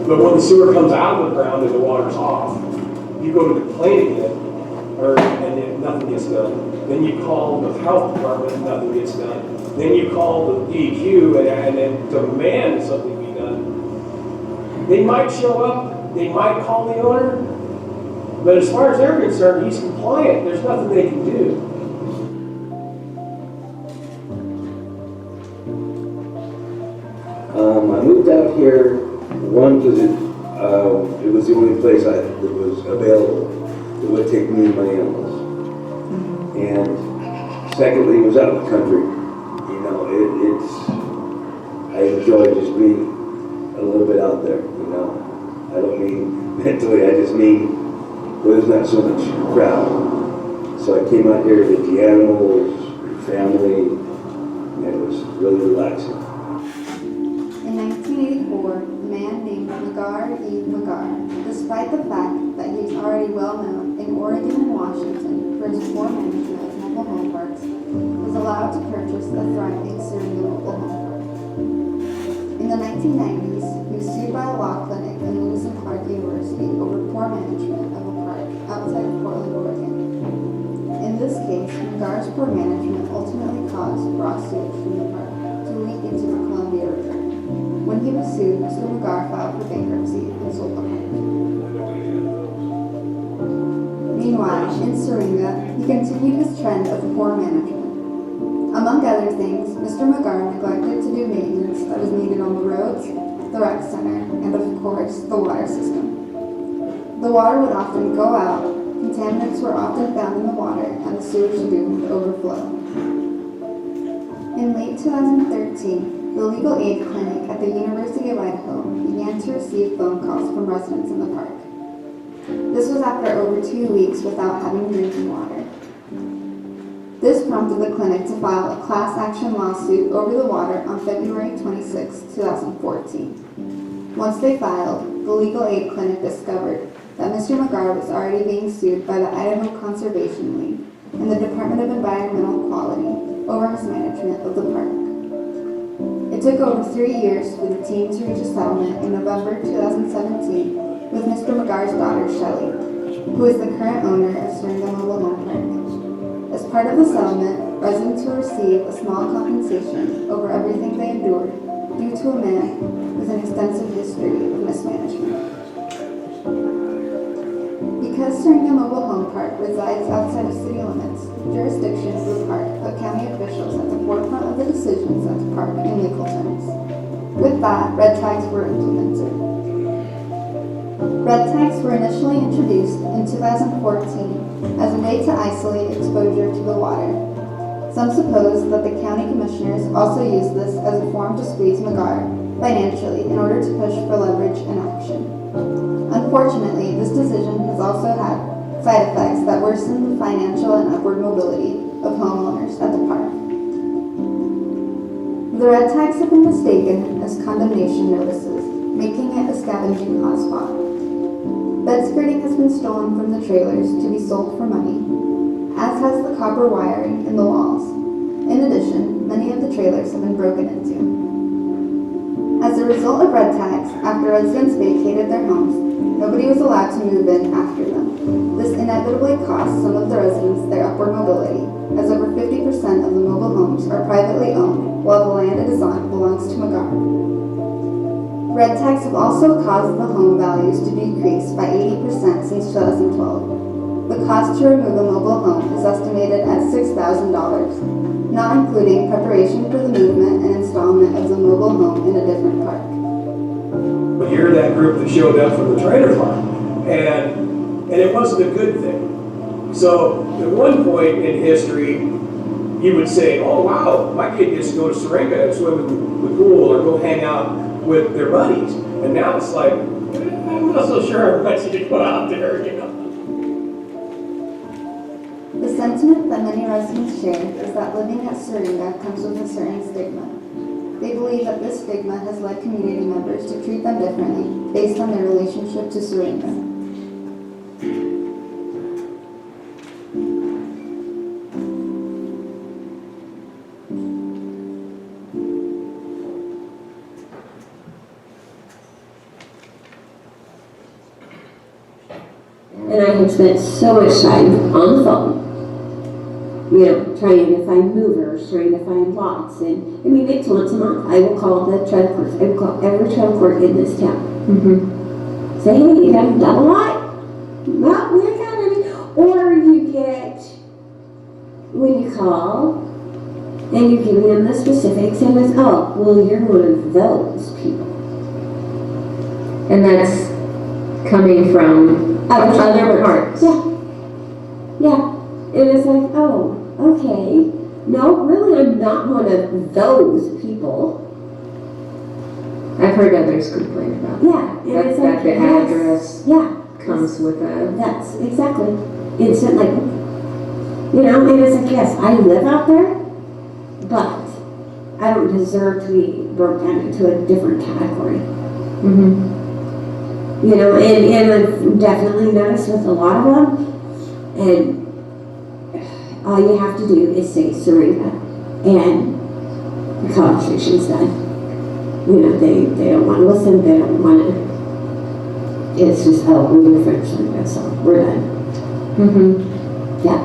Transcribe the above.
But when the sewer comes out of the ground and the water's off, you go to complain again, and then nothing gets done. Then you call the health department, nothing gets done. Then you call the DEQ and then demand something be done. They might show up, they might call the owner, but as far as they're concerned, he's compliant. There's nothing they can do. I moved out here, one, because it was the only place that was available that would take me and my animals. And secondly, it was out of the country. You know, I enjoy just being a little bit out there, you know. I don't mean mentally, I just mean there's not so much crowd. So I came out here with the animals, the family, and it was really relaxing. In 1984, a man named McGar, despite the fact that he was already well known in Oregon and Washington for his poor management of mobile home parks, was allowed to purchase the thriving Syringa mobile home park. In the 1990s, he was sued by a law clinic in Lewis and Clark University over poor management of a park outside of Portland, Oregon. In this case, McGar's poor management ultimately caused raw sewage from the park to leak into the Columbia River. When he was sued, Mr. McGar filed for bankruptcy and sold the park. Meanwhile, in Syringa, he continued his trend of poor management. Among other things, Mr. McGar neglected to do maintenance that was needed on the roads, the rec center, and of course, the water system. The water would often go out, contaminants were often found in the water, and the sewage lagoon would overflow. In late 2013, the legal aid clinic at the University of Idaho began to receive phone calls from residents in the park. This was after over 2 weeks without having drinking water. This prompted the clinic to file a class action lawsuit over the water on February 26, 2014. Once they filed, the legal aid clinic discovered that Mr. McGar was already being sued by the Idaho Conservation League and the Department of Environmental Quality over his management of the park. It took over 3 years for the team to reach a settlement in November 2017 with Mr. McGar's daughter, Shelley, who is the current owner of Syringa Mobile Home Park. As part of the settlement, residents will receive a small compensation over everything they endured due to a man with an extensive history of mismanagement. Because Syringa Mobile Home Park resides outside of city limits, jurisdiction of the park put county officials at the forefront of the decisions at the park in legal terms. With that, red tags were implemented. Red tags were initially introduced in 2014 as a way to isolate exposure to the water. Some suppose that the county commissioners also used this as a form to squeeze McGar financially in order to push for leverage and action. Unfortunately, this decision has also had side effects that worsen the financial and upward mobility of homeowners at the park. The red tags have been mistaken as condemnation notices, making it a scavenging hotspot. Bed skirting has been stolen from the trailers to be sold for money, as has the copper wiring in the walls. In addition, many of the trailers have been broken into. As a result of red tags, after residents vacated their homes, nobody was allowed to move in after them. This inevitably cost some of the residents their upward mobility, as over 50% of the mobile homes are privately owned, while the land it is on belongs to McGar. Red tags have also caused the home values to decrease by 80% since 2012. The cost to remove a mobile home is estimated at $6,000, not including preparation for the movement and installment of the mobile home in a different park. But you're that group that showed up from the trailer park, and it wasn't a good thing. So at one point in history, you would say, oh wow, my kid gets to go to Syringa and swim in the pool or go hang out with their buddies. And now it's like, I'm not so sure I want you to go out there, you know. The sentiment that many residents share is that living at Syringa comes with a certain stigma. They believe that this stigma has led community members to treat them differently based on their relationship to Syringa. And I have spent so much time on the phone, you know, trying to find movers, trying to find lots. And I mean, it's once a month. I will call the trial courts. I will call every trial court in this town. Mm-hmm. Say, hey, you got a double lot? Well, we ain't got any. Or you get, when you call, and you're giving them the specifics, and it's, oh, well, you're one of those people. And that's coming from other parts. Yeah. Yeah. And it's like, oh, okay. No, really, I'm not one of those people. I've heard others complain about that. Yeah. And That, it's that like, the yes, address yeah, comes with a, that's exactly. Instant, like, you know, and it's like, yes, I live out there, but I don't deserve to be broken down into a different category. mm-hmm. You know, and I've definitely noticed with a lot of them, and all you have to do is say Syringa, and the conversation's done. You know, they don't want to listen, they don't want to, it's just, oh, we're friends, so we're done. Mm-hmm. Yeah.